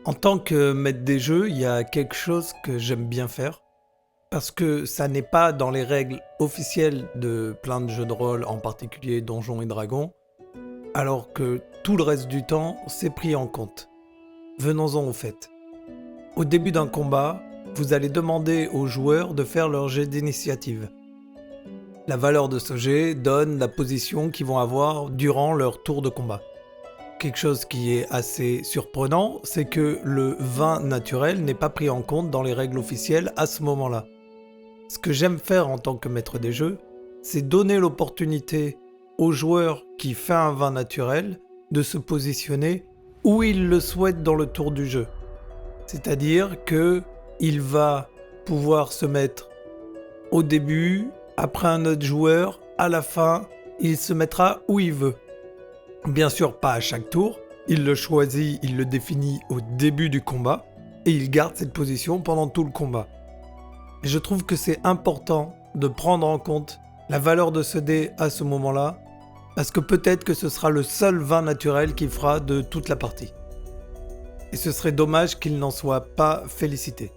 En tant que maître des jeux, il y a quelque chose que j'aime bien faire, parce que ça n'est pas dans les règles officielles de plein de jeux de rôle, en particulier Donjons et Dragons, alors que tout le reste du temps, c'est pris en compte. Venons-en au fait. Au début d'un combat, vous allez demander aux joueurs de faire leur jet d'initiative. La valeur de ce jet donne la position qu'ils vont avoir durant leur tour de combat. Quelque chose qui est assez surprenant, c'est que le vin naturel n'est pas pris en compte dans les règles officielles à ce moment-là. Ce que j'aime faire en tant que maître des jeux, c'est donner l'opportunité au joueur qui fait un vin naturel de se positionner où il le souhaite dans le tour du jeu. C'est-à-dire que il va pouvoir se mettre au début, après un autre joueur, à la fin, il se mettra où il veut. Bien sûr, pas à chaque tour, il le choisit, il le définit au début du combat, et il garde cette position pendant tout le combat. Et je trouve que c'est important de prendre en compte la valeur de ce dé à ce moment-là, parce que peut-être que ce sera le seul vin naturel qu'il fera de toute la partie. Et ce serait dommage qu'il n'en soit pas félicité.